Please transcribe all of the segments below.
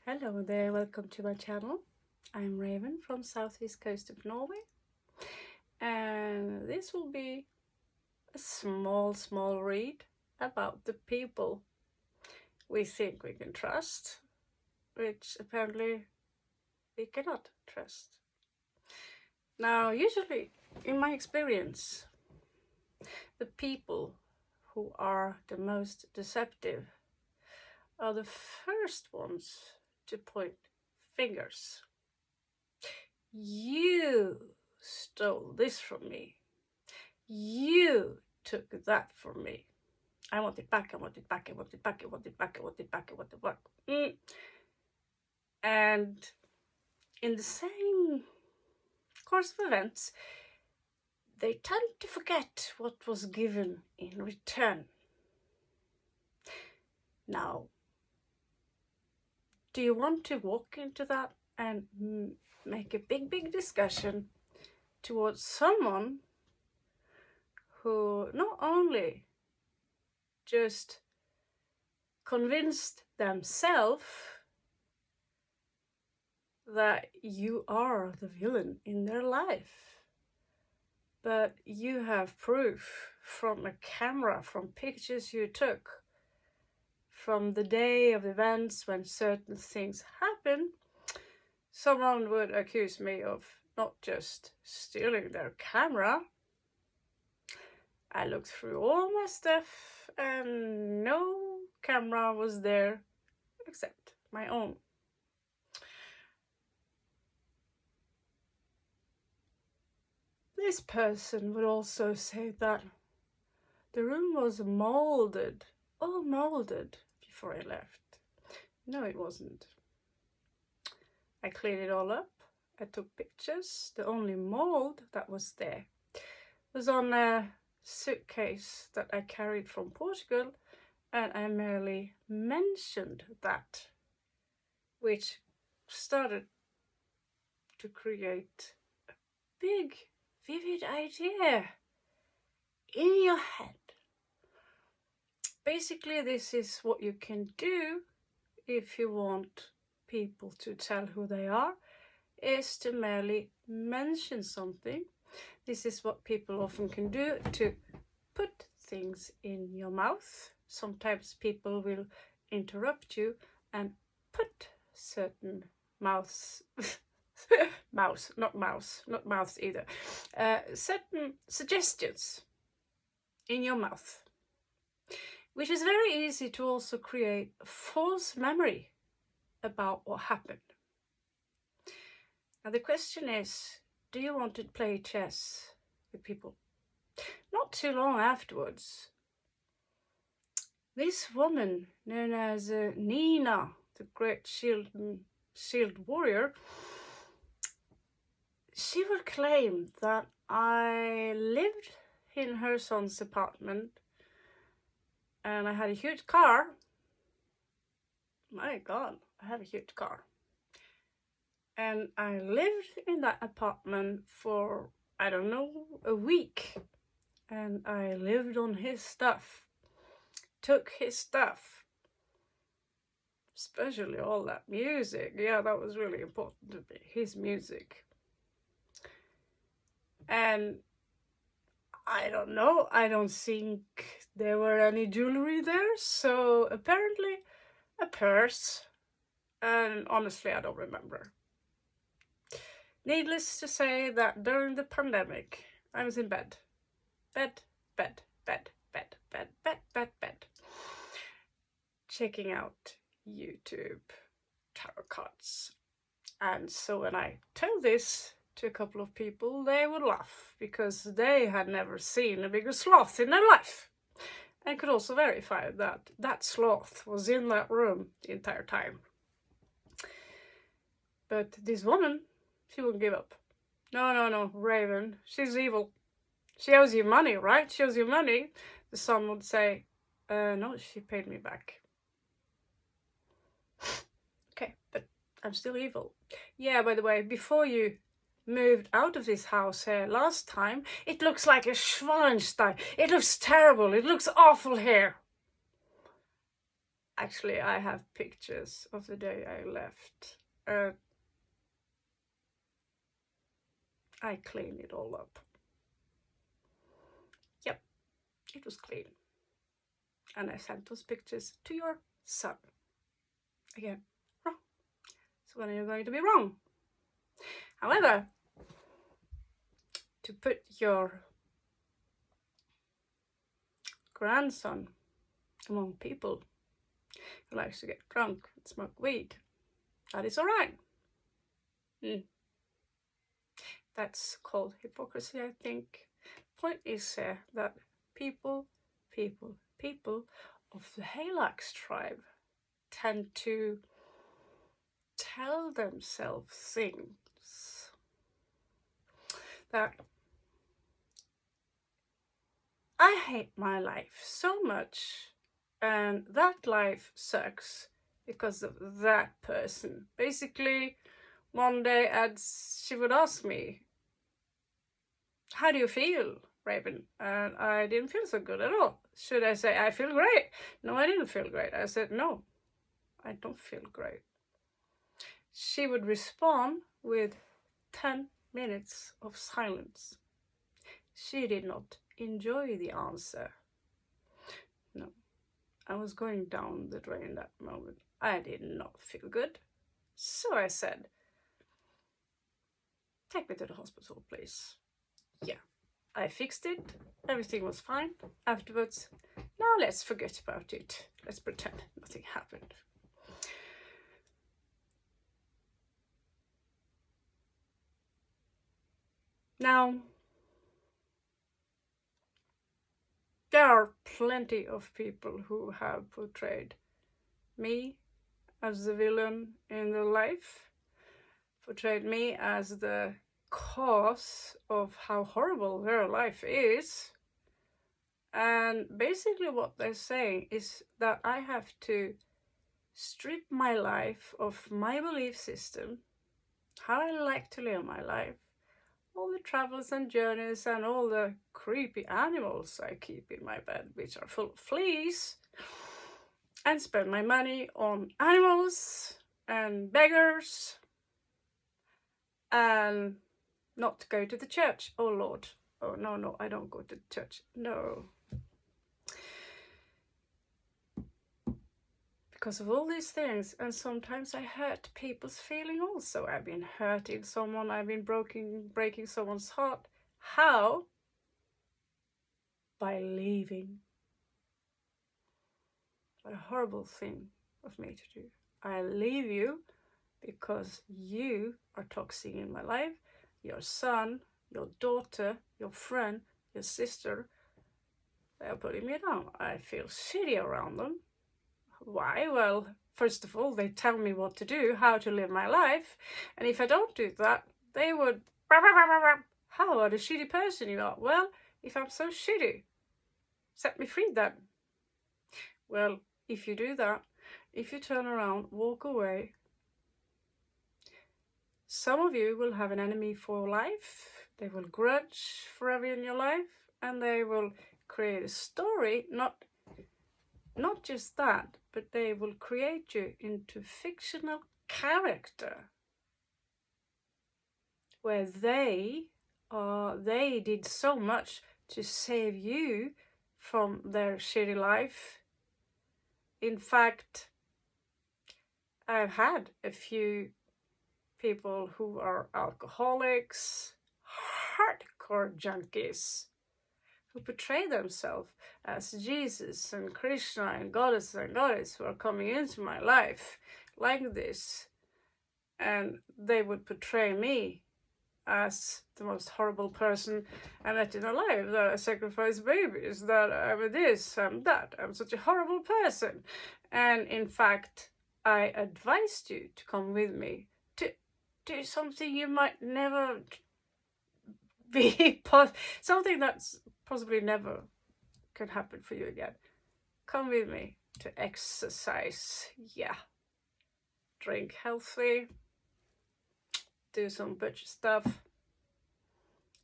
Hello there, welcome to my channel. I'm Raven from southeast coast of Norway, and this will be a small read about the people we think we can trust, which apparently we cannot trust. Now, usually, in my experience, the people who are the most deceptive are the first ones to point fingers. You stole this from me. You took that from me. I want it back, I want it back, I want it back, I want it back, I want it back, I want it back. And in the same course of events, they tend to forget what was given in return. Now, do you want to walk into that and make a big discussion towards someone who not only just convinced themselves that you are the villain in their life, but you have proof from a camera, from pictures you took, from the day of events when certain things happen? Someone would accuse me of not just stealing their camera. I looked through all my stuff and no camera was there except my own. This person would also say that the room was molded, all molded, before I left. No, it wasn't. I cleaned it all up. I took pictures. The only mold that was there was on a suitcase that I carried from Portugal, and I merely mentioned that, which started to create a big, vivid idea in your head. Basically, this is what you can do if you want people to tell who they are, is to merely mention something. This is what people often can do, to put things in your mouth. Sometimes people will interrupt you and put certain mouths not mouths either, certain suggestions in your mouth, which is very easy to also create a false memory about what happened. Now the question is, do you want to play chess with people? Not too long afterwards, this woman known as Nina, the great shield warrior, she would claim that I lived in her son's apartment and I had a huge car. My God, I have a huge car. And I lived in that apartment for, I don't know, a week. And I lived on his stuff, took his stuff, especially all that music. Yeah, that was really important to me, his music. And I don't know, I don't think there were any jewelry there, so apparently a purse, and honestly I don't remember. Needless to say that during the pandemic I was in bed, checking out YouTube tarot cards. And so when I tell this to a couple of people, they would laugh because they had never seen a bigger sloth in their life, and could also verify that that sloth was in that room the entire time. But this woman, she wouldn't give up. No, Raven, she's evil. She owes you money, right? She owes you money. The son would say, no, she paid me back. Okay, but I'm still evil. Yeah, by the way, before you moved out of this house here last time, it looks like a Schweinstein. It looks terrible. It looks awful here. Actually, I have pictures of the day I left. I cleaned it all up. Yep, it was clean. And I sent those pictures to your son. Again, wrong. So when are you going to be wrong? However, to put your grandson among people who likes to get drunk and smoke weed, that is all right. That's called hypocrisy, I think. Point is that people of the Halax tribe tend to tell themselves things that I hate my life so much and that life sucks because of that person. Basically, one day she would ask me, how do you feel, Raven? And I didn't feel so good at all. Should I say, I feel great? No, I didn't feel great. I said, no, I don't feel great. She would respond with 10 minutes of silence. She did not enjoy the answer. No, I was going down the drain that moment. I did not feel good. So I said, take me to the hospital, please. Yeah, I fixed it. Everything was fine. Afterwards, now let's forget about it. Let's pretend nothing happened. Now, there are plenty of people who have portrayed me as the villain in their life, portrayed me as the cause of how horrible their life is. And basically what they're saying is that I have to strip my life of my belief system, how I like to live my life, all the travels and journeys and all the creepy animals I keep in my bed, which are full of fleas, and spend my money on animals and beggars and not go to the church. Oh Lord. Oh no, I don't go to church. No. Because of all these things, and sometimes I hurt people's feeling also. I've been hurting someone, I've been breaking someone's heart. How? By leaving. What a horrible thing of me to do. I leave you because you are toxic in my life. Your son, your daughter, your friend, your sister, they are putting me down. I feel shitty around them. Why? Well, first of all, they tell me what to do, how to live my life. And if I don't do that, they would, how, what a shitty person you are. Well, if I'm so shitty, set me free then. Well, if you do that, if you turn around, walk away, some of you will have an enemy for life. They will grudge forever in your life, and they will create a story, not just that, but they will create you into fictional character where they did so much to save you from their shitty life. In fact, I've had a few people who are alcoholics, hardcore junkies, who portray themselves as Jesus and Krishna and goddess who are coming into my life like this, and they would portray me as the most horrible person I met in my life, that I sacrifice babies, that I'm this, I'm that, I'm such a horrible person. And in fact, I advised you to come with me to do something you might never be, something that's possibly never can happen for you again. Come with me to exercise, yeah. Drink healthy, do some butch stuff.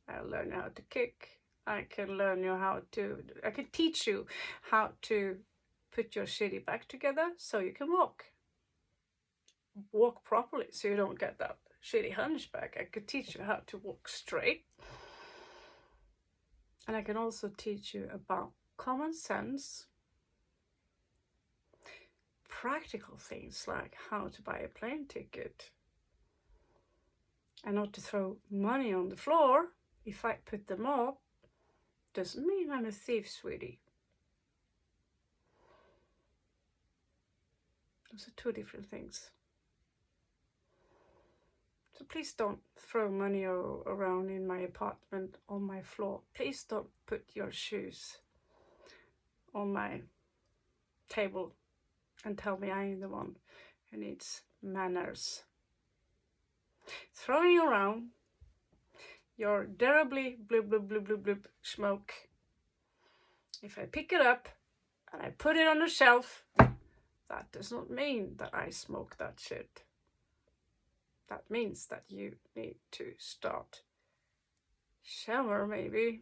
I'll learn you how to kick. I can teach you how to put your shitty back together so you can walk. Walk properly so you don't get that shitty hunchback. I could teach you how to walk straight. And I can also teach you about common sense, practical things like how to buy a plane ticket and not to throw money on the floor. If I put them up, doesn't mean I'm a thief, sweetie. Those are two different things. So please don't throw money around in my apartment on my floor. Please don't put your shoes on my table and tell me I'm the one who needs manners. Throwing around your terribly blub blub blub blub blub smoke. If I pick it up and I put it on the shelf, that does not mean that I smoke that shit. That means that you need to start shower, maybe.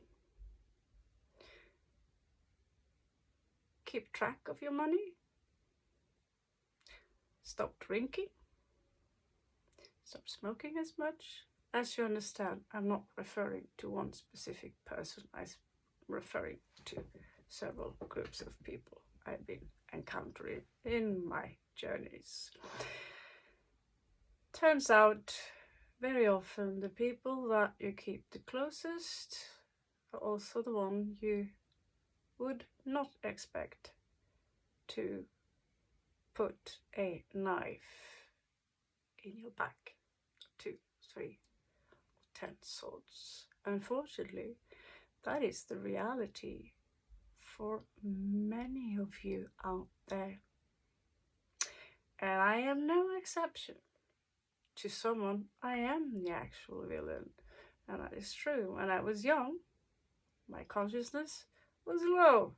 Keep track of your money. Stop drinking. Stop smoking as much. As you understand, I'm not referring to one specific person. I'm referring to several groups of people I've been encountering in my journeys. Turns out, very often the people that you keep the closest are also the one you would not expect to put a knife in your back. 2, 3, 10 swords. Unfortunately, that is the reality for many of you out there. And I am no exception. To someone, I am the actual villain. And that is true. When I was young, my consciousness was low.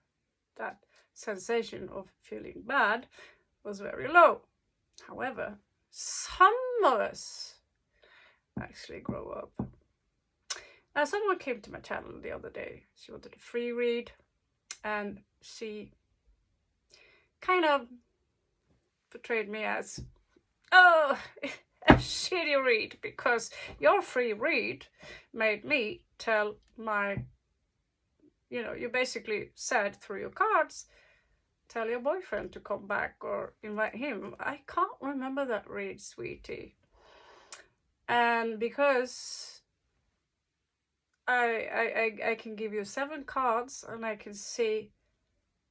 That sensation of feeling bad was very low. However, some of us actually grow up. Now, someone came to my channel the other day. She wanted a free read, and she kind of portrayed me as, oh, a shitty read, because your free read made me tell my, you basically said through your cards, tell your boyfriend to come back or invite him. I can't remember that read, sweetie. And because I can give you 7 cards and I can see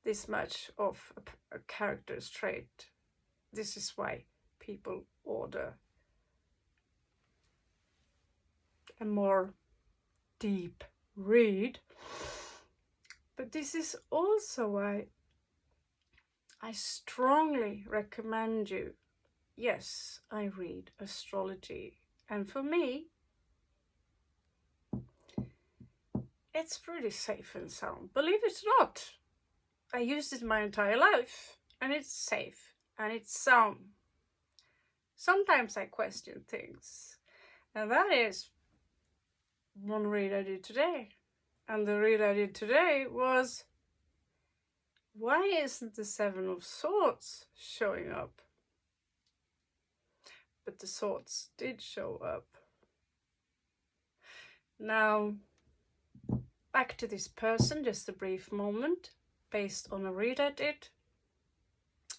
this much of a character's trait. This is why people order a more deep read. But this is also why I strongly recommend you. Yes, I read astrology. And for me, it's pretty safe and sound. Believe it or not, I used it my entire life. And it's safe and it's sound. Sometimes I question things. And that is one read I did today. And the read I did today was, why isn't the 7 of Swords showing up? But the swords did show up. Now, back to this person, just a brief moment, based on a read I did.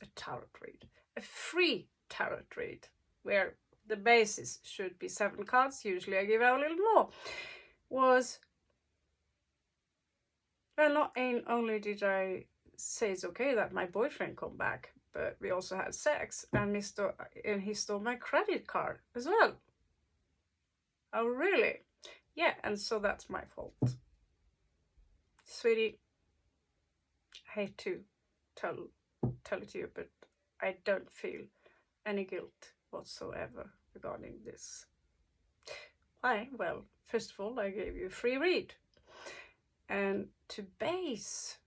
A tarot read. A free tarot read, where the basis should be 7 cards. Usually I give out a little more. Was, well, not only did I say it's okay that my boyfriend come back, but we also had sex, and he stole my credit card as well. Oh, really? Yeah, and so that's my fault. Sweetie, I hate to tell it to you, but I don't feel any guilt whatsoever regarding this. Why? Well, first of all, I gave you a free read. And to base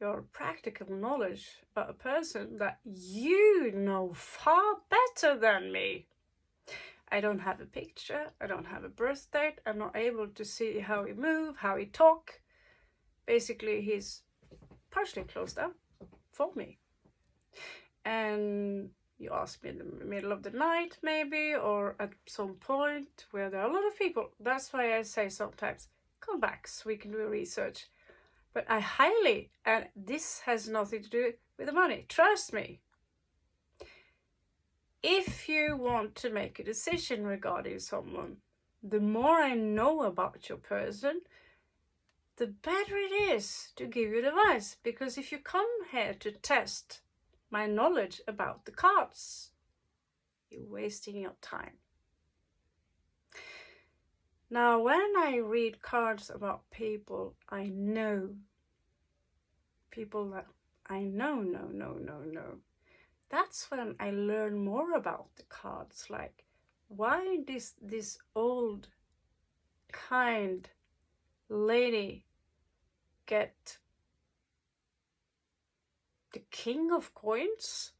your practical knowledge about a person that you know far better than me. I don't have a picture, I don't have a birth date, I'm not able to see how he move, how he talk. Basically, he's partially closed up, for me. And you ask me in the middle of the night maybe, or at some point where there are a lot of people. That's why I say sometimes, come back so we can do research. But I highly, and this has nothing to do with the money, trust me. If you want to make a decision regarding someone, the more I know about your person, the better it is to give you advice. Because if you come here to test my knowledge about the cards, you're wasting your time. Now, when I read cards about people I know, people that I know, that's when I learn more about the cards. Like, why this old, kind lady get the King of Coins?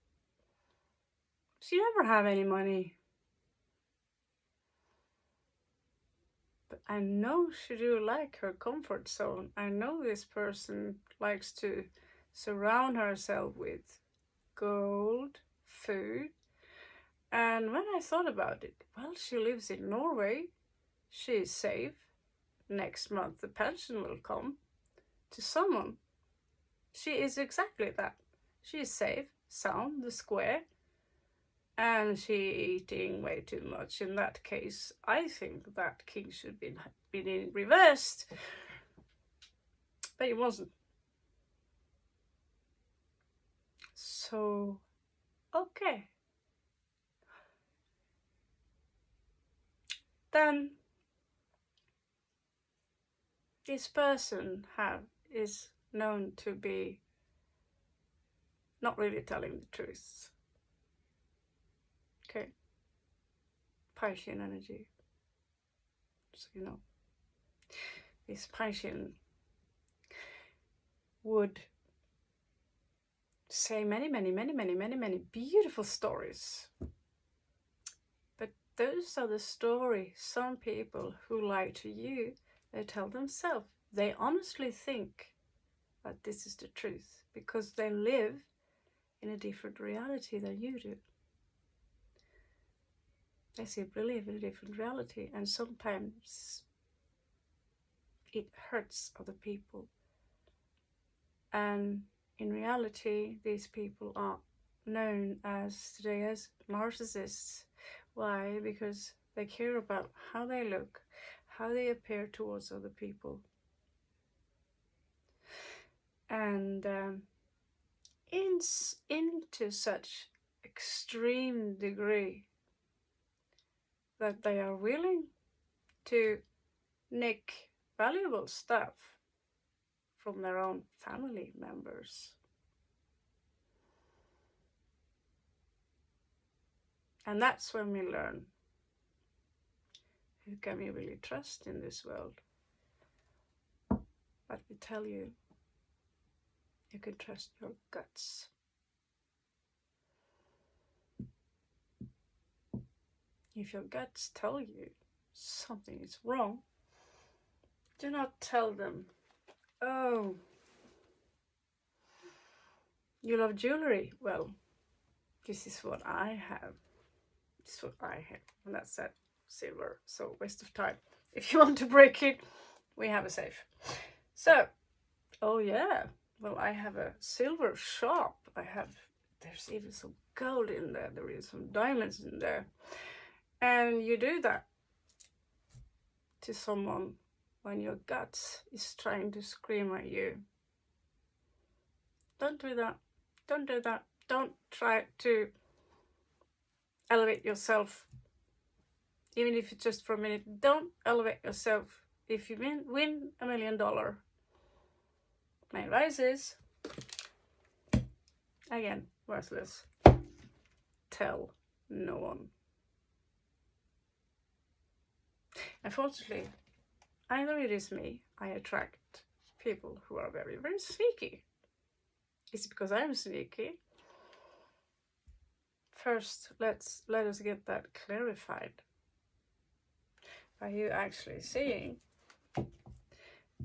She never have any money. But I know she do like her comfort zone. I know this person likes to surround herself with gold, food. And when I thought about it, well, she lives in Norway. She is safe. Next month the pension will come to someone. She is exactly that. She is safe, sound, the square, and she eating way too much. In that case, I think that king should be in reversed, but it wasn't. So, okay. Then this person is known to be not really telling the truth. Okay. Piscean energy. So you know. This Piscean would say many beautiful stories. But those are the stories some people who lie to you, they tell themselves. They honestly think that this is the truth because they live in a different reality than you do. They simply live in a different reality, and sometimes it hurts other people. And in reality, these people are known as today as narcissists. Why? Because they care about how they look, how they appear towards other people. And into such extreme degree that they are willing to nick valuable stuff from their own family members. And that's when we learn who can we really trust in this world. But we tell you, you can trust your guts. If your guts tell you something is wrong, do not tell them, oh, you love jewelry. Well, this is what I have. This is what I have. And that's that silver. So waste of time. If you want to break it, we have a safe. So, oh yeah. Well, I have a silver shop. There's even some gold in there. There is some diamonds in there. And you do that to someone when your guts is trying to scream at you. Don't do that. Don't do that. Don't try to elevate yourself, even if it's just for a minute. Don't elevate yourself. If you win $1 million, my advice is, again, worthless. Tell no one. Unfortunately, either it is me, I attract people who are very sneaky. Is it because I'm sneaky? First, let us get that clarified. Are you actually seeing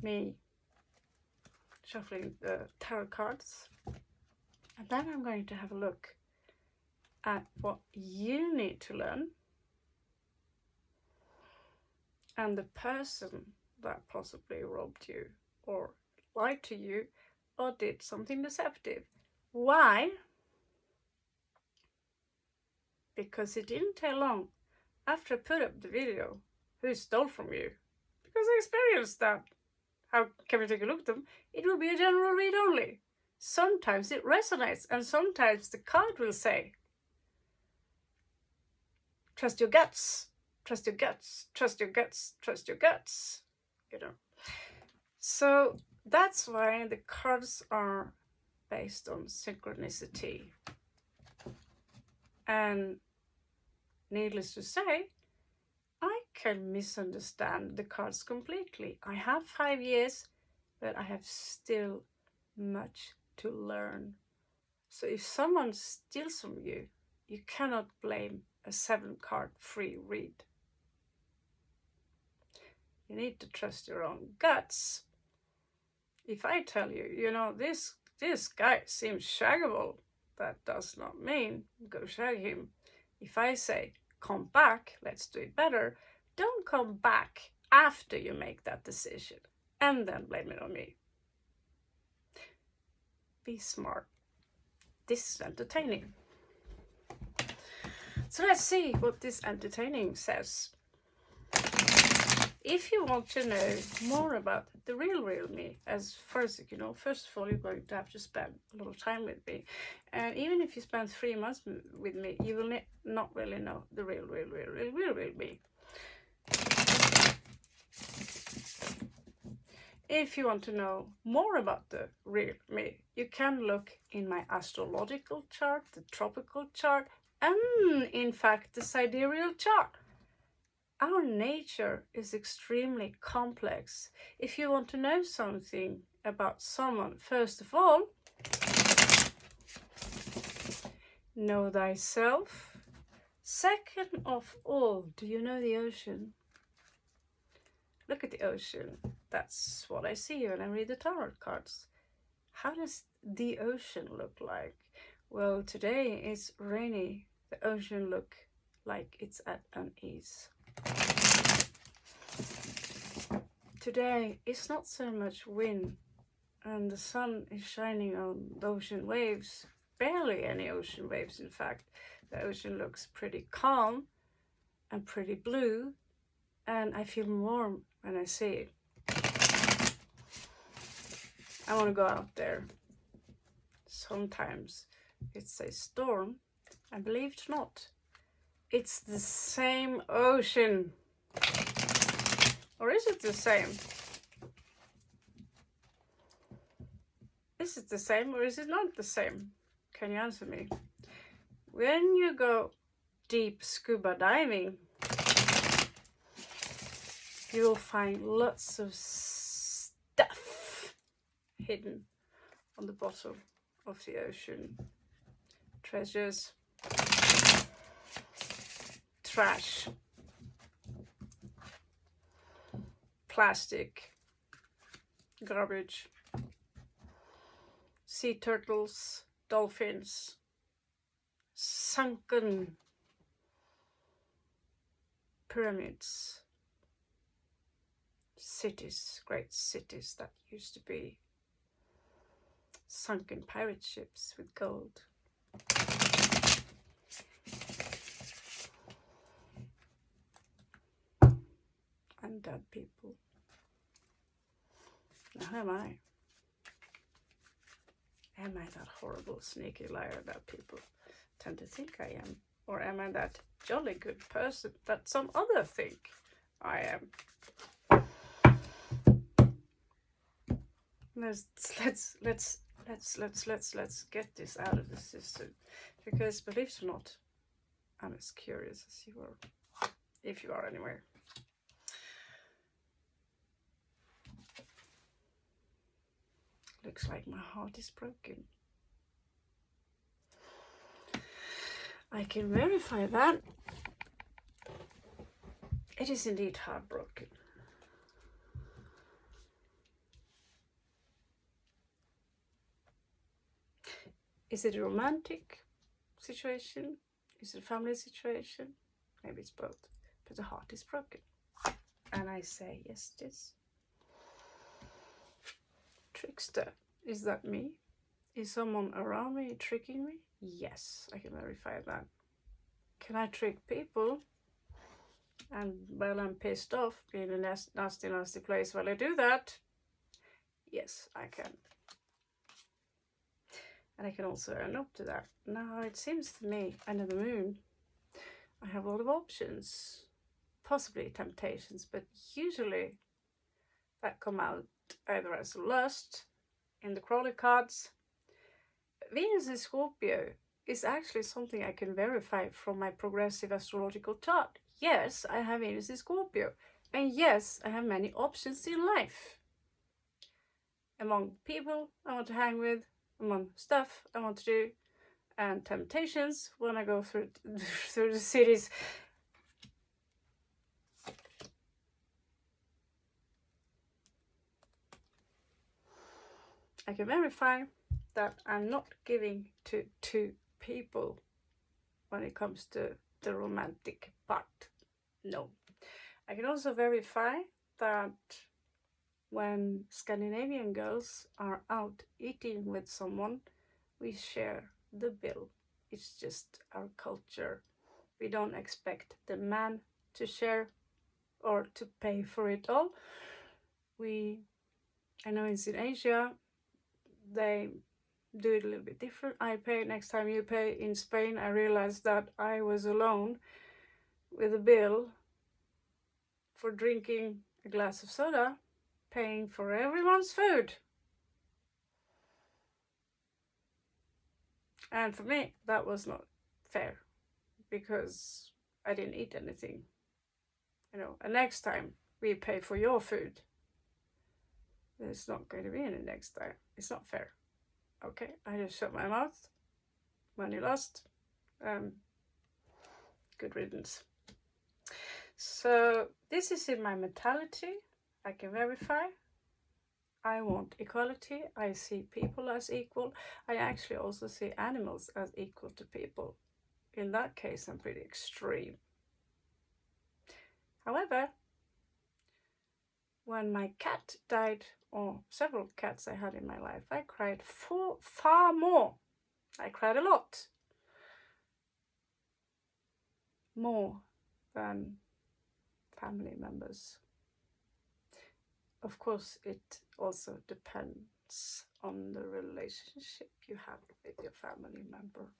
me shuffling the tarot cards And then I'm going to have a look at what you need to learn and the person that possibly robbed you or lied to you or did something deceptive. Why? Because it didn't take long after I put up the video who stole from you. Because I experienced that. How can we take a look at them? It will be a general read only. Sometimes it resonates and sometimes the card will say, trust your guts, trust your guts, trust your guts, trust your guts, you know. So that's why the cards are based on synchronicity. And needless to say, I can misunderstand the cards completely. I have 5 years, but I have still much to learn. So if someone steals from you, you cannot blame a 7-card free read. You need to trust your own guts. If I tell you, you know, this guy seems shaggable, that does not mean go shag him. If I say, come back, let's do it better, don't come back after you make that decision and then blame it on me. Be smart. This is entertaining. So let's see what this entertaining says. If you want to know more about the real me, as far as you know, first of all, you're going to have to spend a lot of time with me. And even if you spend 3 months with me, you will not really know the real me. If you want to know more about the real me, you can look in my astrological chart, the tropical chart, and in fact the sidereal chart. Our nature is extremely complex. If you want to know something about someone, first of all, know thyself. Second of all, do you know the ocean? Look at the ocean. That's what I see when I read the tarot cards. How does the ocean look like? Well, today it's rainy. The ocean looks like it's at unease. Today it's not so much wind and the sun is shining on the ocean waves. Barely any ocean waves, in fact. The ocean looks pretty calm and pretty blue, and I feel warm when I see it. I want to go out there. Sometimes it's a storm, and believe it or not, it's the same ocean. Or is it the same? Is it the same or is it not the same? Can you answer me? When you go deep scuba diving, you will find lots of stuff hidden on the bottom of the ocean. Treasures, trash, plastic, garbage, sea turtles, dolphins, sunken pyramids, cities, great cities that used to be sunken pirate ships with gold. And dead people. Now, who am I? Am I that horrible, sneaky liar that people tend to think I am? Or am I that jolly good person that some other think I am? Let's get this out of the system, because believe it or not, I'm as curious as you are, if you are anywhere. Looks like my heart is broken. I can verify that. It is indeed heartbroken. Is it a romantic situation? Is it a family situation? Maybe it's both, but the heart is broken. And I say, yes, it is. Trickster, is that me? Is someone around me tricking me? Yes, I can verify that. Can I trick people? And while I'm pissed off, be in a nasty place while I do that? Yes, I can. And I can also earn up to that. Now, it seems to me, under the moon, I have a lot of options. Possibly temptations, but usually that come out either as lust in the crawler cards. Venus in Scorpio is actually something I can verify from my progressive astrological chart. Yes, I have Venus in Scorpio. And yes, I have many options in life. Among people I want to hang with, among stuff I want to do, and temptations when I go through the cities. I can verify that I'm not giving to two people when it comes to the romantic part. No. I can also verify that when Scandinavian girls are out eating with someone, we share the bill. It's just our culture. We don't expect the man to share or to pay for it all. I know it's in Asia, they do it a little bit different. I pay next time you pay. In Spain, I realized that I was alone with a bill for drinking a glass of soda, paying for everyone's food. And for me, that was not fair because I didn't eat anything. And next time we pay for your food. There's not going to be any next time. It's not fair. Okay, I just shut my mouth. Money lost. Good riddance. So this is in my mentality. I can verify. I want equality. I see people as equal. I actually also see animals as equal to people. In that case, I'm pretty extreme. However, when my cat died, or several cats I had in my life, I cried far more. I cried a lot. More than family members. Of course, it also depends on the relationship you have with your family member.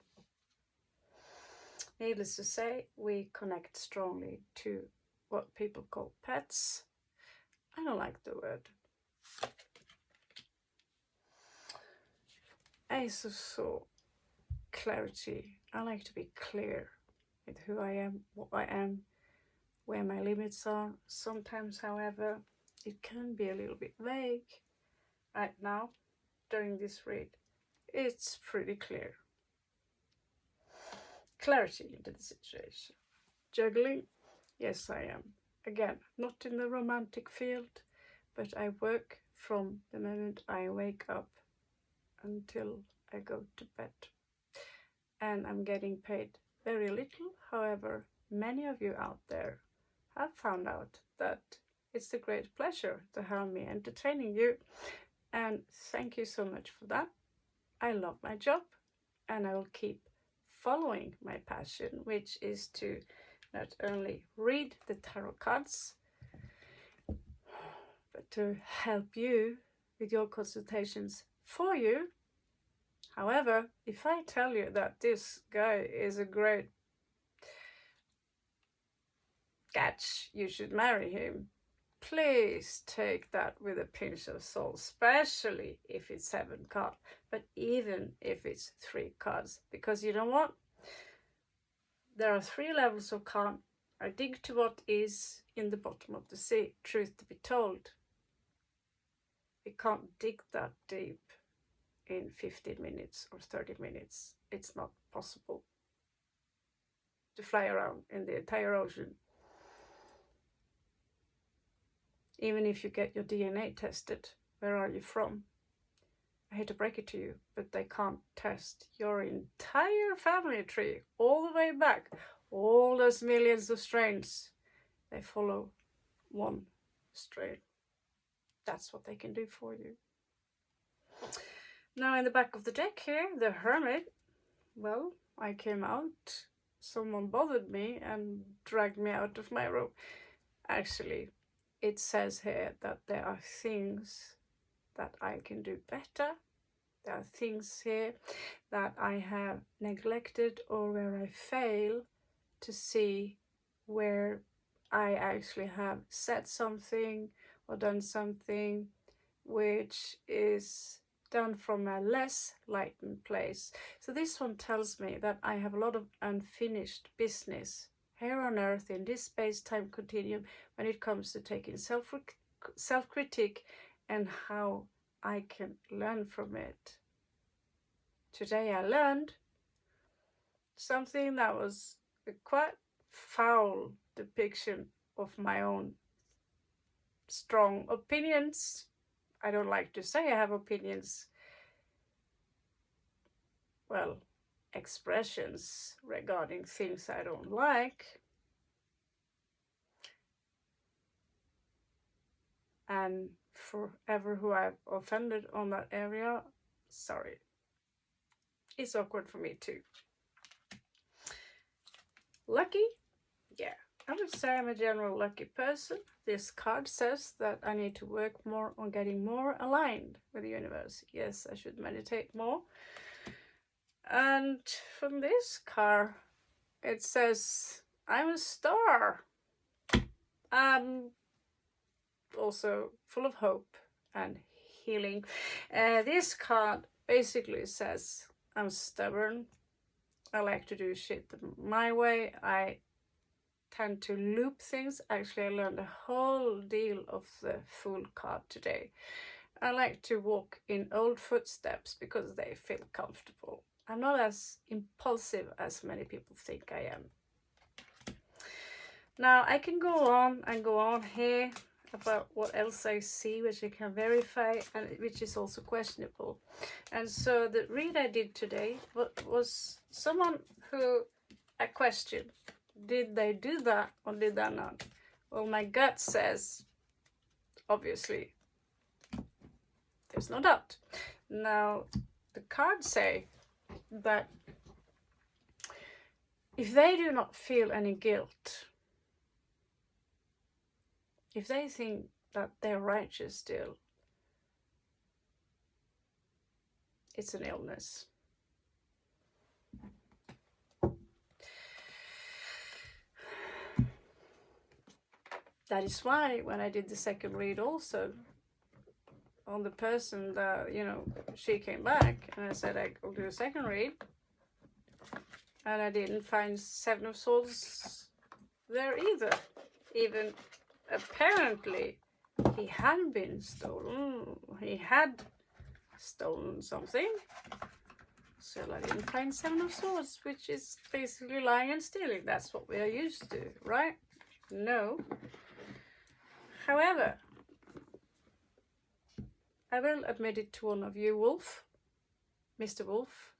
Needless to say, we connect strongly to what people call pets. I don't like the word. I also saw clarity. I like to be clear with who I am, what I am, where my limits are. Sometimes, however, it can be a little bit vague. Right now, during this read, it's pretty clear. Clarity into the situation. Juggling? Yes, I am. Again, not in the romantic field, but I work from the moment I wake up until I go to bed. And I'm getting paid very little. However, many of you out there have found out that it's a great pleasure to have me entertaining you. And thank you so much for that. I love my job and I will keep following my passion, which is to not only read the tarot cards, but to help you with your consultations for you. However, if I tell you that this guy is a great catch, you should marry him, please take that with a pinch of salt, especially if it's 7 cards, but even if it's 3 cards, because you know what? There are 3 levels of calm. I dig to what is in the bottom of the sea, truth to be told. We can't dig that deep in 15 minutes or 30 minutes. It's not possible to fly around in the entire ocean. Even if you get your DNA tested, where are you from? I hate to break it to you, but they can't test your entire family tree all the way back. All those millions of strains, they follow one strain. That's what they can do for you. Now in the back of the deck here, the Hermit. Well, I came out, someone bothered me and dragged me out of my room. Actually, it says here that there are things that I can do better. There are things here that I have neglected or where I fail to see where I actually have said something or done something which is done from a less lightened place. So this one tells me that I have a lot of unfinished business here on earth in this space-time continuum when it comes to taking self-critique and how I can learn from it. Today I learned something that was a quite foul depiction of my own strong opinions. I don't like to say I have opinions. Well, expressions regarding things I don't like. And forever who I've offended on that area, sorry. It's awkward for me too. Lucky? Yeah, I would say I'm a general lucky person. This card says that I need to work more on getting more aligned with the universe. Yes, I should meditate more. And from this card, it says I'm a star. I'm also full of hope and healing. This card basically says I'm stubborn. I like to do shit my way. I tend to loop things. Actually, I learned a whole deal of the Fool card today. I like to walk in old footsteps because they feel comfortable. I'm not as impulsive as many people think I am. Now, I can go on and go on here about what else I see, which I can verify, and which is also questionable. And so the read I did today was someone who I questioned. Did they do that or did they not? Well, my gut says, obviously, there's no doubt. Now, the cards say that if they do not feel any guilt, if they think that they're righteous still, it's an illness. That is why when I did the second read also on the person that, she came back and I said I'll do a second read. And I didn't find Seven of Swords there either. Even apparently he had been stolen. He had stolen something. So I didn't find Seven of Swords, which is basically lying and stealing. That's what we are used to, right? No. However, I will admit it to one of you, Wolf, Mr. Wolf.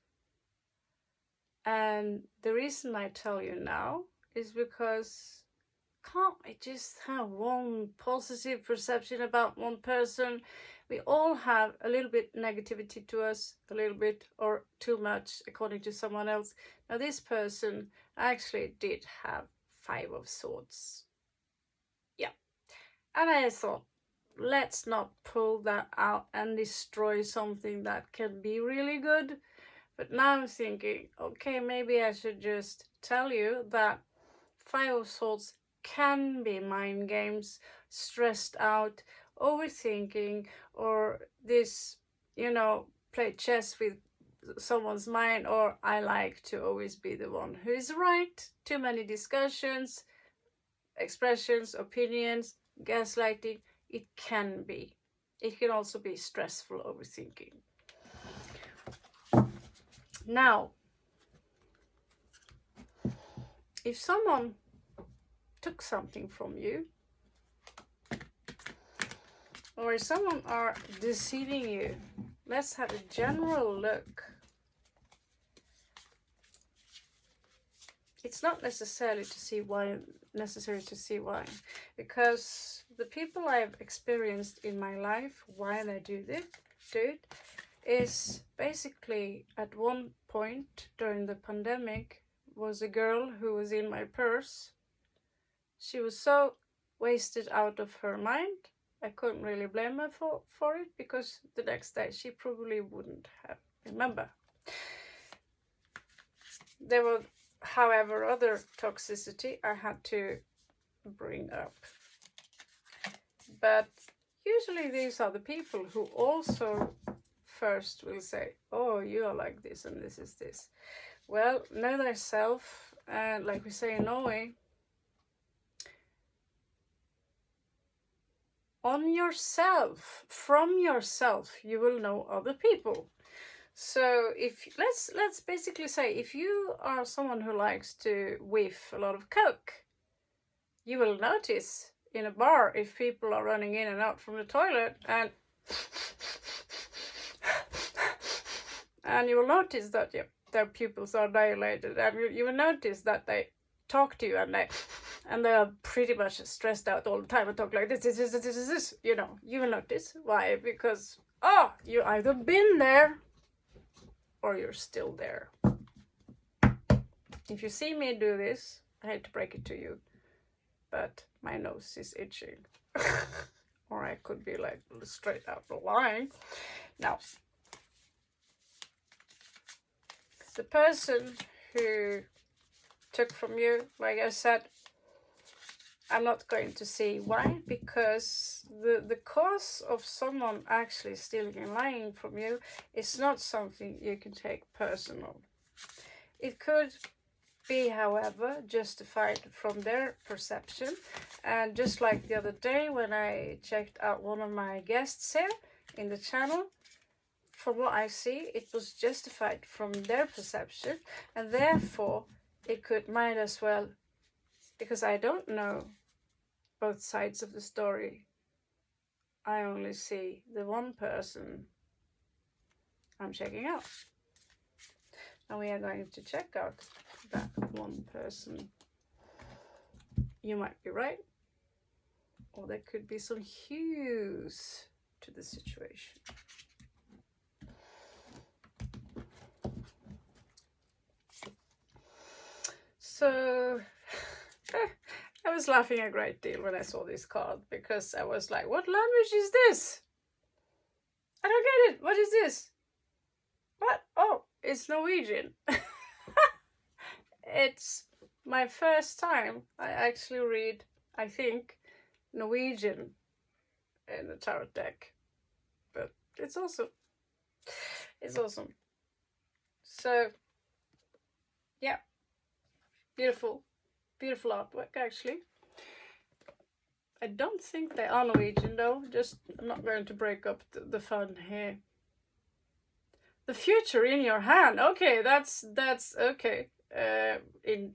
And the reason I tell you now is because can't we just have one positive perception about one person? We all have a little bit negativity to us, a little bit or too much according to someone else. Now this person actually did have Five of Swords. Yeah. And I thought, let's not pull that out and destroy something that can be really good. But now I'm thinking, okay, maybe I should just tell you that Five of Swords can be mind games, stressed out, overthinking, or this, play chess with someone's mind, or I like to always be the one who is right. Too many discussions, expressions, opinions, gaslighting. It can be. It can also be stressful overthinking. Now, if someone took something from you, or if someone are deceiving you, let's have a general look. It's not necessary to see why, because the people I've experienced in my life, why they do it, is basically at one point during the pandemic was a girl who was in my purse. She was so wasted out of her mind. I couldn't really blame her for it, because the next day she probably wouldn't have remembered. There were, however, other toxicity I had to bring up. But usually these are the people who also first will say, oh, you are like this and this is this. Well, know thyself, and like we say in Norway, on yourself, from yourself, you will know other people. So if let's basically say, if you are someone who likes to whiff a lot of coke, you will notice in a bar if people are running in and out from the toilet, and you will notice that their pupils are dilated, and you will notice that they talk to you and they are pretty much stressed out all the time and talk like this. You know, you will notice. Why? Because, oh, you either been there or you're still there. If you see me do this, I hate to break it to you, but my nose is itching. Or I could be like straight out the line. Now, the person who took from you, like I said, I'm not going to see why, because the cause of someone actually stealing and lying from you is not something you can take personal. It could be, however, justified from their perception. And just like the other day when I checked out one of my guests here in the channel, from what I see, it was justified from their perception, and therefore it might as well, because I don't know both sides of the story. I only see the one person I'm checking out. And we are going to check out that one person. You might be right, or there could be some hues to the situation. So I was laughing a great deal when I saw this card, because I was like, what language is this? I don't get it. What is this? What? Oh, it's Norwegian. It's my first time I actually read, I think, Norwegian in the tarot deck. But it's awesome. It's awesome. So, yeah. Beautiful. Beautiful artwork, actually. I don't think they are Norwegian, though. Just, I'm not going to break up the fun here. The future in your hand. Okay, that's okay.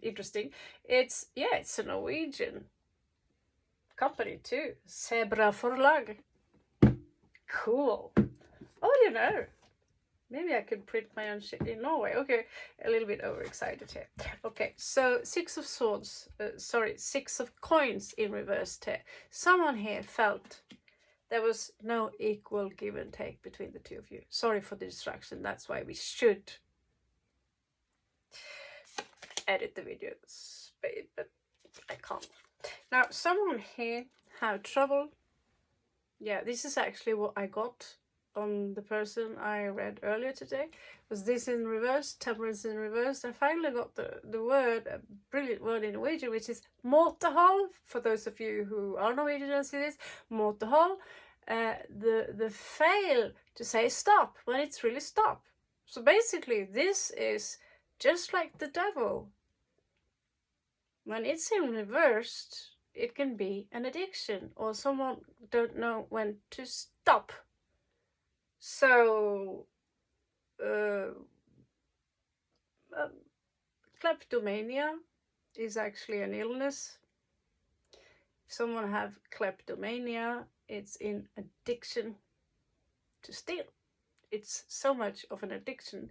Interesting. It's a Norwegian company too. Zebra Forlag. Cool. Oh, you know. Maybe I could print my own shit in Norway. Okay, a little bit overexcited here. Okay, so 6 of swords, 6 of coins in reversed here. Someone here felt there was no equal give and take between the two of you. Sorry for the distraction. That's why we should edit the videos, but I can't. Now, someone here had trouble. Yeah, this is actually what I got on the person I read earlier today. Was this in reverse, temperance in reverse. I finally got the word, a brilliant word in Norwegian, which is måtehold. For those of you who are Norwegian and see this, måtehold. The fail to say stop when it's really stop. So basically this is just like the devil. When it's in reversed, it can be an addiction, or someone don't know when to stop. So, kleptomania is actually an illness. If someone have kleptomania, it's in addiction to steal. it's so much of an addiction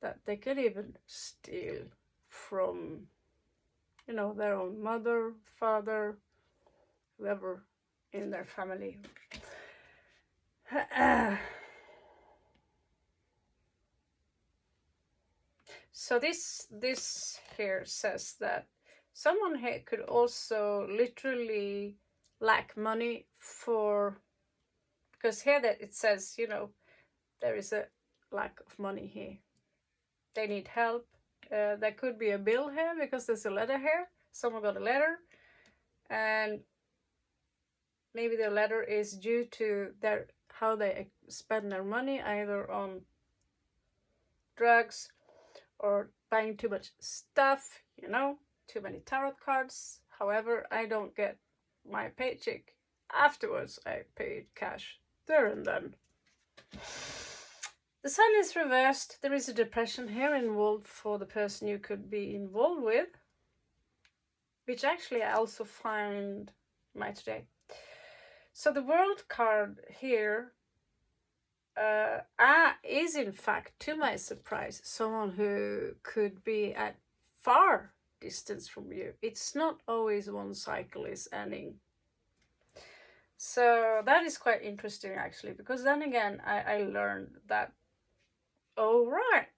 that they could even steal from, you know, their own mother, father, whoever in their family. So this here says that someone here could also literally lack money for, because here that it says, you know, there is a lack of money here. They need help. There could be a bill here because there's a letter here. Someone got a letter, and maybe the letter is due to their how they spend their money, either on drugs or buying too much stuff, you know, too many tarot cards. However, I don't get my paycheck afterwards. I paid cash there and then. The sun is reversed. There is a depression here involved for the person you could be involved with, which actually I also find my today. So the world card here is in fact, to my surprise, someone who could be at far distance from you. It's not always one cycle is ending. So that is quite interesting actually, because then again I learned that, oh right,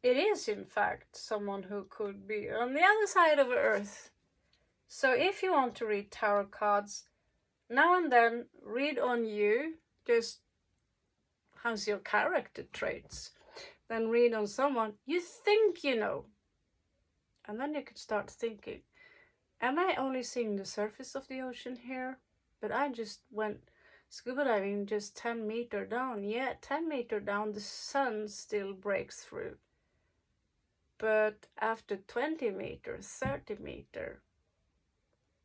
it is in fact someone who could be on the other side of Earth. So if you want to read tarot cards, now and then read on you, just how's your character traits, then read on someone you think you know, and then you could start thinking, am I only seeing the surface of the ocean here? But I just went scuba diving just 10 meters down. Yeah, 10 meters down the sun still breaks through, but after 20 meters, 30 meters,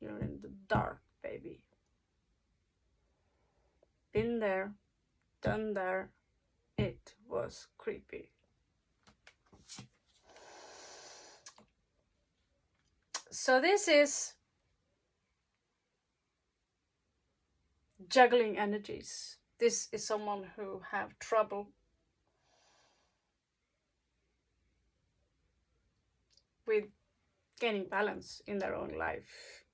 you're in the dark, baby. Been there, done there. It was creepy. So this is juggling energies. This is someone who have trouble with gaining balance in their own life.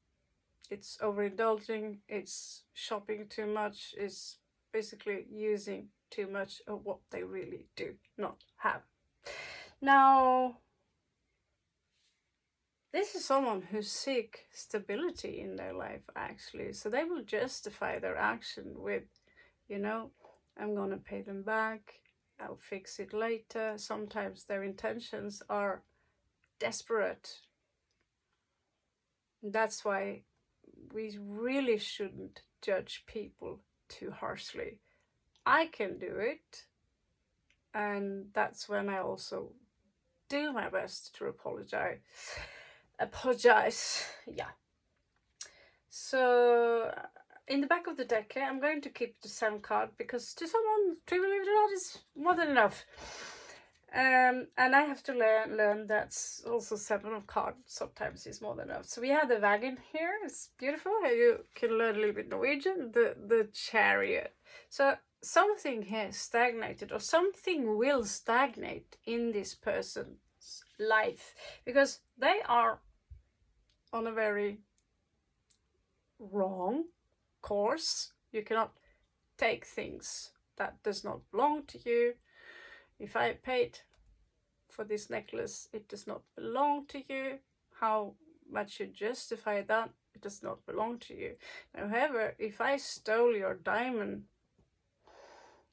It's overindulging, it's shopping too much, it's basically using too much of what they really do not have. Now, this is someone who seek stability in their life actually, so they will justify their action with, you know, I'm gonna pay them back, I'll fix it later. Sometimes their intentions are desperate. That's why we really shouldn't judge people too harshly. I can do it, and that's when I also do my best to apologize. Yeah. So in the back of the deck here, I'm going to keep the 7 card, because to someone, to believe it or not, is more than enough. And I have to learn that's also 7 of cards sometimes is more than enough. So we have the wagon here. It's beautiful. You can learn a little bit Norwegian. The chariot. So something here stagnated, or something will stagnate in this person's life, because they are on a very wrong course. You cannot take things that does not belong to you. If I paid for this necklace, it does not belong to you. How much you justify that? It does not belong to you. However, if I stole your diamond,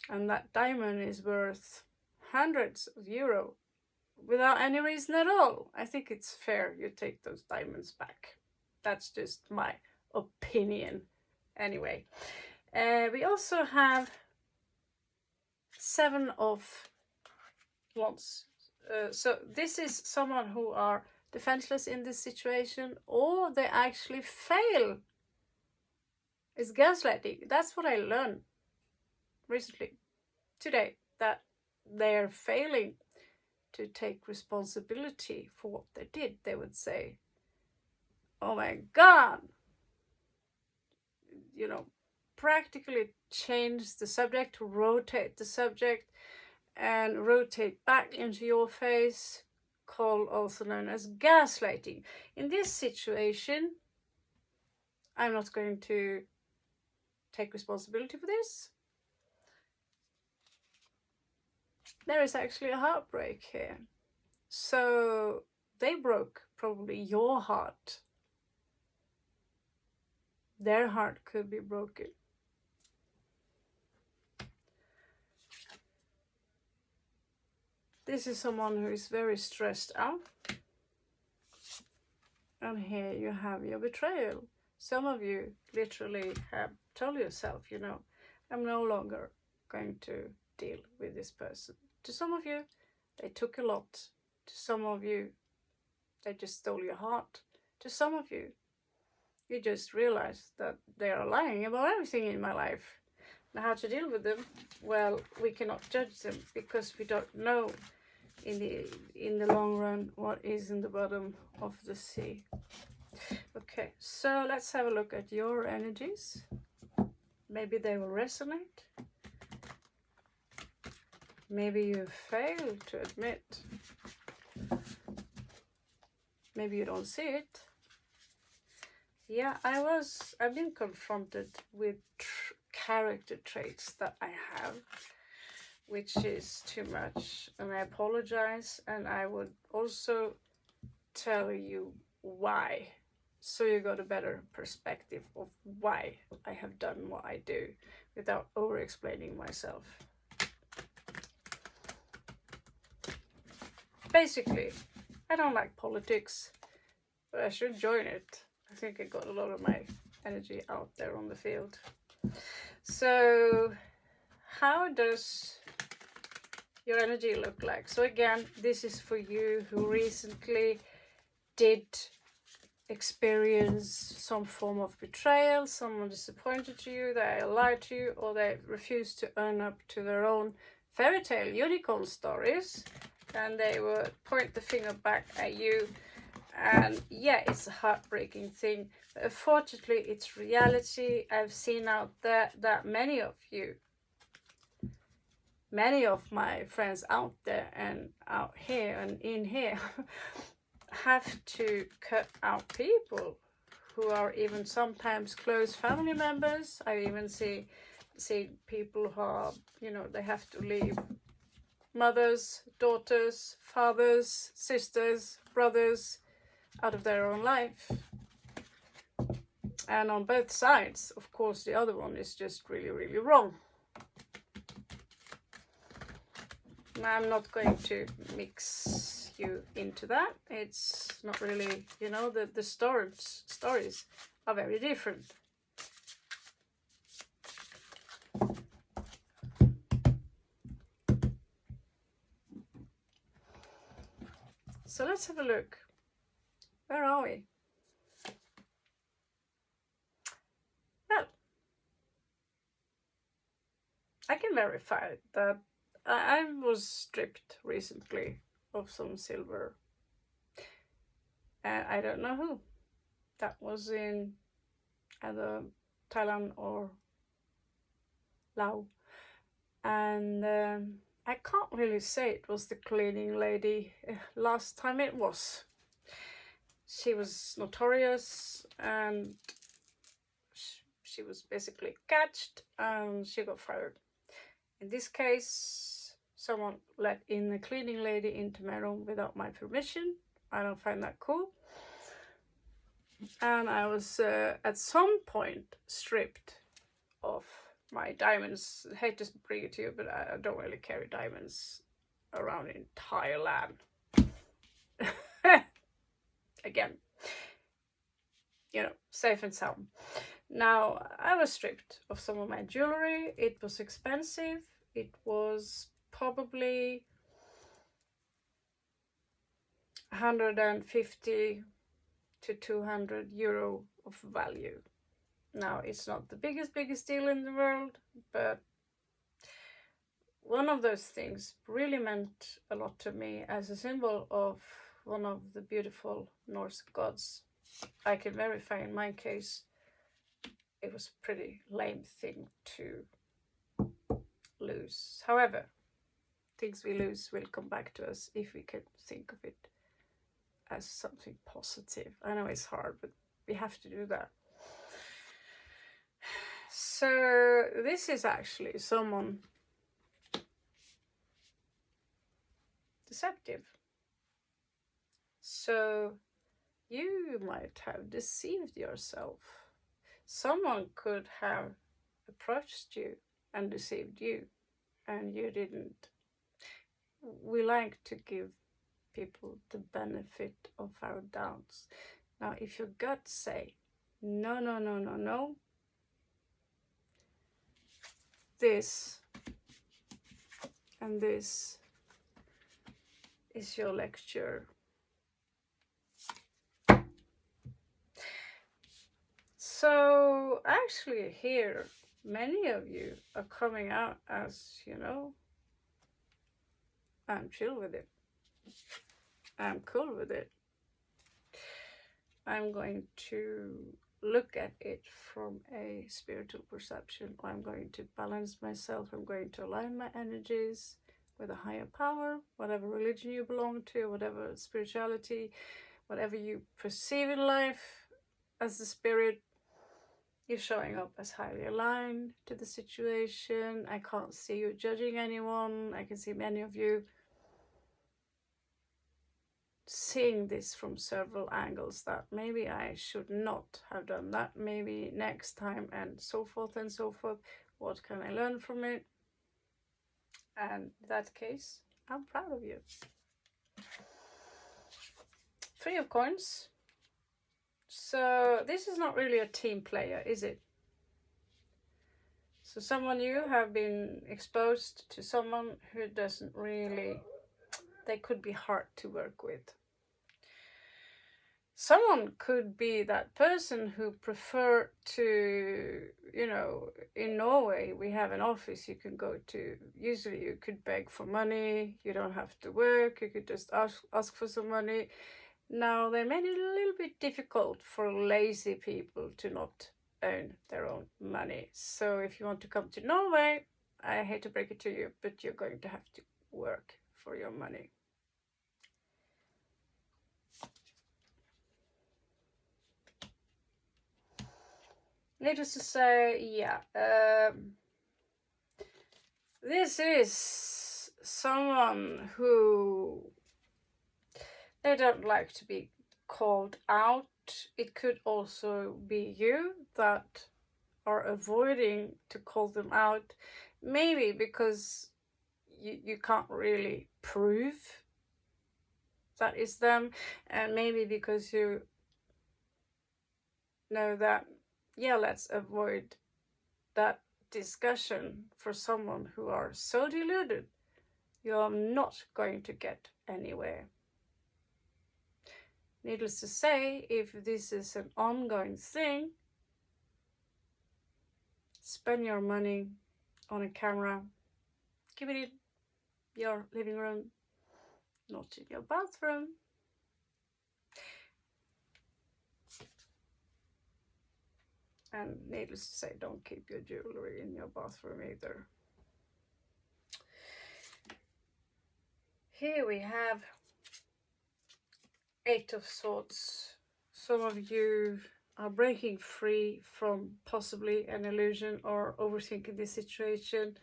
and that diamond is worth hundreds of euro without any reason at all, I think it's fair you take those diamonds back. That's just my opinion. Anyway, we also have 7 of Wands. So this is someone who are defenseless in this situation, or they actually fail. It's gaslighting. That's what I learned recently, today, that they're failing to take responsibility for what they did. They would say, oh my God, you know, practically change the subject, rotate the subject, and rotate back into your face, called also known as gaslighting. In this situation, I'm not going to take responsibility for this. There is actually a heartbreak here. So they broke probably your heart. Their heart could be broken. This is someone who is very stressed out. And here you have your betrayal. Some of you literally have told yourself, you know, I'm no longer going to deal with this person. To some of you, they took a lot. To some of you, they just stole your heart. To some of you, you just realized that they are lying about everything in my life. Now, how to deal with them? Well, we cannot judge them because we don't know in the long run what is in the bottom of the sea. Okay, so let's have a look at your energies. Maybe they will resonate. Maybe you fail to admit. Maybe you don't see it. Yeah, I've been confronted with character traits that I have, which is too much, and I apologize, and I would also tell you why, so you got a better perspective of why I have done what I do without over-explaining myself. Basically, I don't like politics, but I should join it. I think I got a lot of my energy out there on the field. So how does your energy look like? So again, this is for you who recently did experience some form of betrayal. Someone disappointed you, they lied to you, or they refused to own up to their own fairy tale unicorn stories, and they would point the finger back at you. And yeah, it's a heartbreaking thing, but unfortunately it's reality. I've seen out there that many of my friends out there and out here and in here have to cut out people who are even sometimes close family members. I even see people who are, you know, they have to leave mothers, daughters, fathers, sisters, brothers out of their own life. And on both sides, of course, the other one is just really, really wrong. I'm not going to mix you into that. It's not really, you know, the stories are very different. So let's have a look. Where are we? Well, I can verify that I was stripped recently of some silver. And I don't know who. That was in either Thailand or Laos. And I can't really say it was the cleaning lady. Last time it was. She was notorious, and she was basically catched and she got fired. In this case, someone let in the cleaning lady into my room without my permission. I don't find that cool. And I was at some point stripped of my diamonds. I hate to bring it to you, but I don't really carry diamonds around in Thailand. Again, you know, safe and sound. Now, I was stripped of some of my jewelry. It was expensive. It was probably 150 to 200 euro of value. Now, it's not the biggest deal in the world, but one of those things really meant a lot to me as a symbol of one of the beautiful Norse gods. I can verify in my case it was a pretty lame thing to lose. However, things we lose will come back to us if we can think of it as something positive. I know it's hard, but we have to do that. So this is actually someone deceptive. So you might have deceived yourself. Someone could have approached you and deceived you, and you didn't. We like to give people the benefit of our doubts. Now, if your gut say, no, no, no, no, no, this and this is your lecture. So actually here, many of you are coming out as, you know, I'm chill with it. I'm cool with it. I'm going to look at it from a spiritual perception. I'm going to balance myself. I'm going to align my energies with a higher power, whatever religion you belong to, whatever spirituality, whatever you perceive in life as the spirit. You're showing up as highly aligned to the situation. I can't see you judging anyone. I can see many of you seeing this from several angles, that maybe I should not have done that, maybe next time, and so forth and so forth. What can I learn from it? And in that case, I'm proud of you. 3 of coins. So this is not really a team player, is it? So someone you have been exposed to someone who doesn't really, they could be hard to work with. Someone could be that person who prefer to, you know, in Norway we have an office you can go to. Usually you could beg for money, you don't have to work, you could just ask for some money. Now they made it a little bit difficult for lazy people to not earn their own money. So if you want to come to Norway, I hate to break it to you, but you're going to have to work for your money. Needless to say, yeah, this is someone who, they don't like to be called out. It could also be you that are avoiding to call them out, maybe because you can't really prove that is them, and maybe because you know that, yeah, let's avoid that discussion for someone who are so deluded, you're not going to get anywhere. Needless to say, if this is an ongoing thing, spend your money on a camera, keep it in your living room, not in your bathroom. And needless to say, don't keep your jewelry in your bathroom either. Here we have 8 of Swords. Some of you are breaking free from possibly an illusion or overthinking the situation.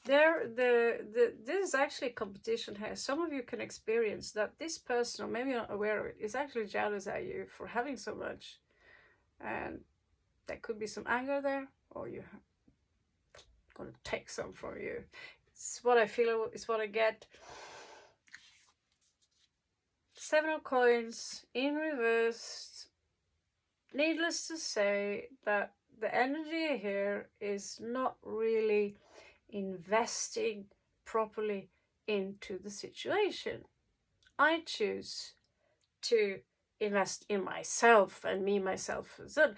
This is actually a competition here. Some of you can experience that this person, or maybe you're not aware of it, is actually jealous at you for having so much. And there could be some anger there, or you're going to take some from you. It's what I feel, it's what I get. 7 of Coins in reverse. Needless to say that the energy here is not really investing properly into the situation. I choose to invest in myself and me, myself. So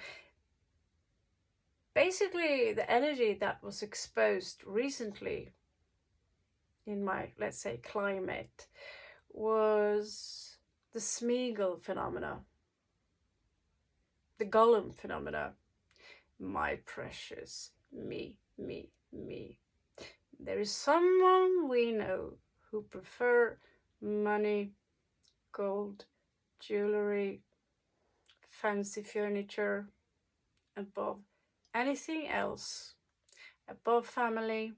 basically the energy that was exposed recently in my, let's say, climate was the Smeagol phenomena, the Gollum phenomena, my precious me. There is someone we know who prefer money, gold, jewelry, fancy furniture above anything else, above family,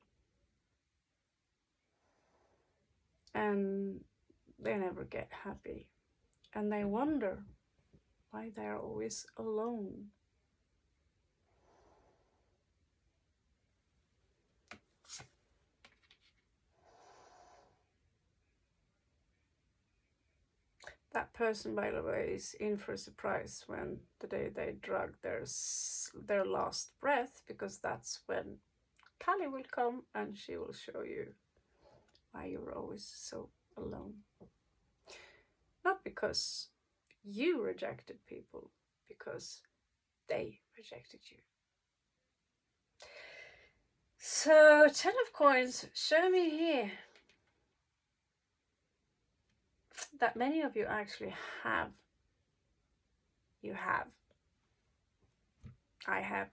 and they never get happy, and they wonder why they're always alone. That person, by the way, is in for a surprise when the day they drag their last breath, because that's when Callie will come and she will show you why you're always so alone. Not because you rejected people, because they rejected you. So 10 of coins, show me here that many of you actually have. You have. I have.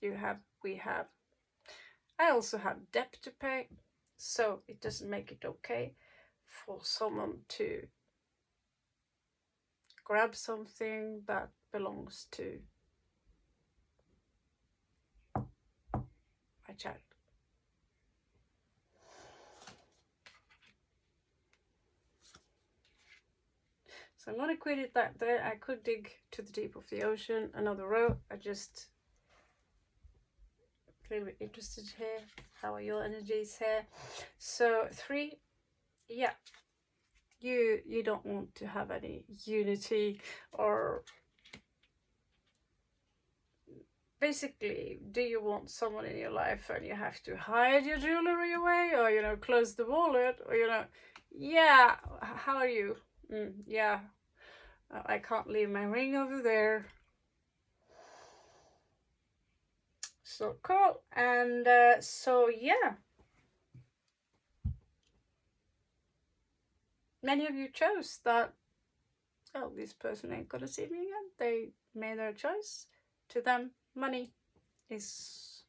You have. We have. I also have debt to pay, so it doesn't make it okay for someone to grab something that belongs to my child. So I'm going to quit it that there. I could dig to the deep of the ocean, another row. I just a little bit interested here. How are your energies here? So 3, yeah. You don't want to have any unity, or basically, do you want someone in your life and you have to hide your jewelry away, or close the wallet, or yeah, how are you? Yeah, I can't leave my ring over there. So cool. And so yeah, many of you chose that, oh, this person ain't gonna see me again. They made their choice. To them, money is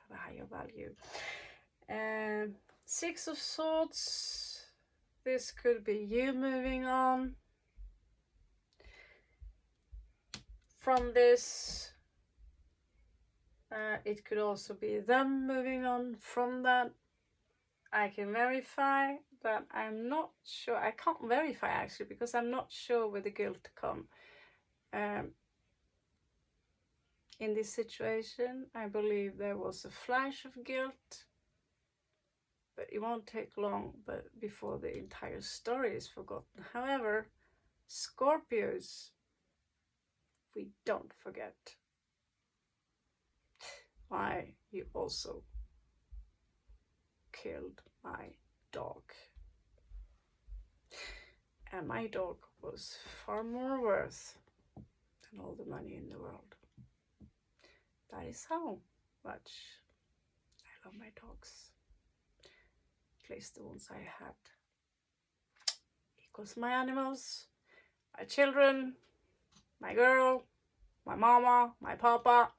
have a higher value. 6 of Swords. This could be you moving on from this. It could also be them moving on from that. I can verify that I'm not sure. I can't verify actually, because I'm not sure where the guilt come. In this situation, I believe there was a flash of guilt, but it won't take long before the entire story is forgotten. However, Scorpios, we don't forget why you also killed my dog. And my dog was far more worth than all the money in the world. That is how much I love my dogs. At least the ones I had. Equals my animals, my children, my girl, my mama, my papa.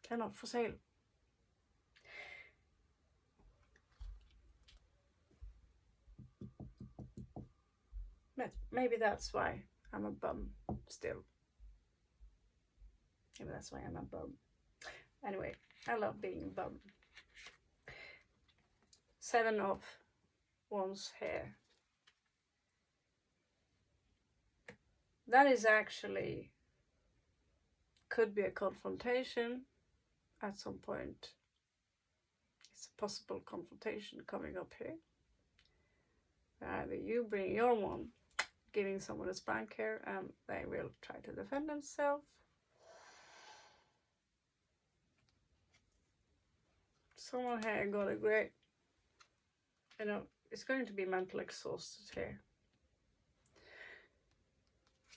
They're not for sale. But maybe that's why I'm a bum still. Maybe that's why I'm a bum. Anyway, I love being a bum. 7 of Wands here. That is actually, could be a confrontation at some point. It's a possible confrontation coming up here. Either you bring your one, giving someone a spank here, and they will try to defend themselves. Someone here got a great, it's going to be mental exhausted here.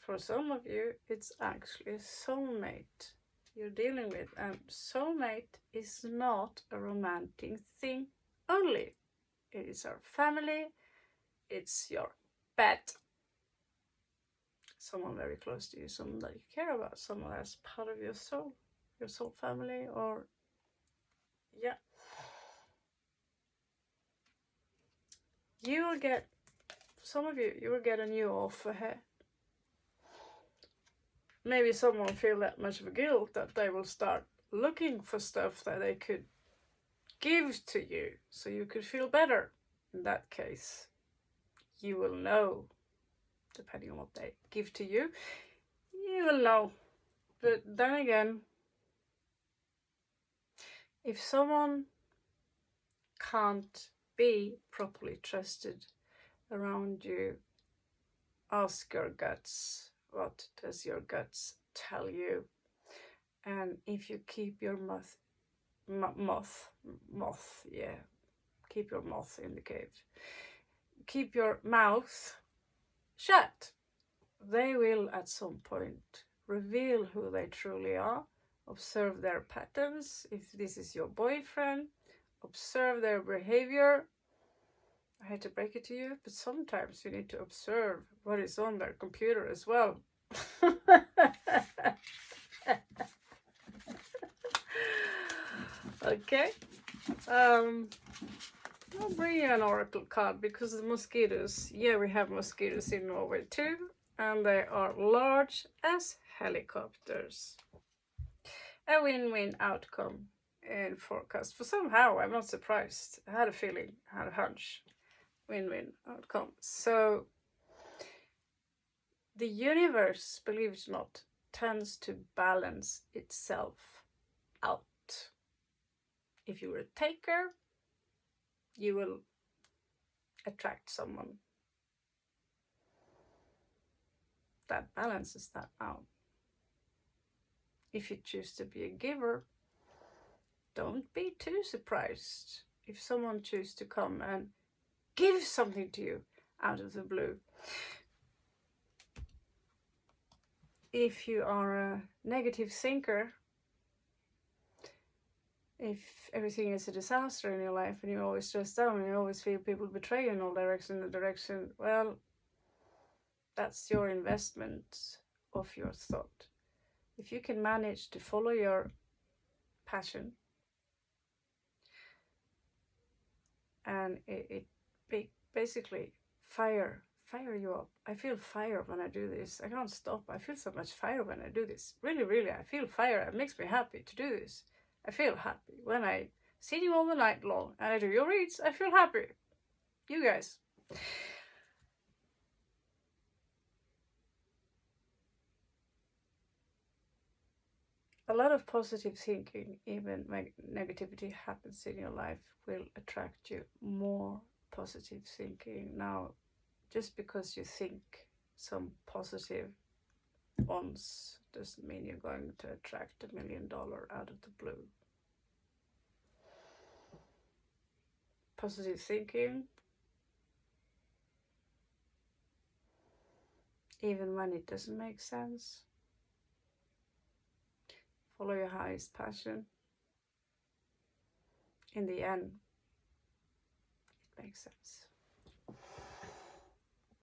For some of you, it's actually a soulmate you're dealing with, and soulmate is not a romantic thing only. It is our family, it's your bet someone very close to you, someone that you care about, someone that's part of your soul family, or yeah. You will get, some of you will get a new offer here. Maybe someone feel that much of a guilt that they will start looking for stuff that they could give to you so you could feel better. In that case, you will know, depending on what they give to you, you will know. But then again, if someone can't be properly trusted around you, ask your guts. What does your guts tell you? And if you keep your keep your moth in the cave, keep your mouth shut, they will at some point reveal who they truly are. Observe their patterns. If this is your boyfriend, observe their behavior. I hate to break it to you, but sometimes you need to observe what is on their computer as well. Okay. I'll bring you an oracle card because the mosquitoes, yeah, we have mosquitoes in Norway too, and they are large as helicopters. A win-win outcome in forecast. For somehow, I'm not surprised. I had a feeling, I had a hunch. Win-win outcome. So the universe, believe it or not, tends to balance itself out. If you're a taker, you will attract someone that balances that out. If you choose to be a giver, don't be too surprised if someone chooses to come and give something to you out of the blue. If you are a negative thinker, if everything is a disaster in your life and you're always stressed out and you always feel people betray you in all direction, well, that's your investment of your thought. If you can manage to follow your passion and it basically fire you up. I feel fire when I do this. I can't stop. I feel so much fire when I do this. Really, I feel fire. It makes me happy to do this. I feel happy when I sitting all the night long and I do your reads. I feel happy. You guys. A lot of positive thinking, even when negativity happens in your life, will attract you more positive thinking. Now, just because you think some positive ones doesn't mean you're going to attract $1 million out of the blue. Positive thinking, even when it doesn't make sense. Follow your highest passion. In the end, it makes sense.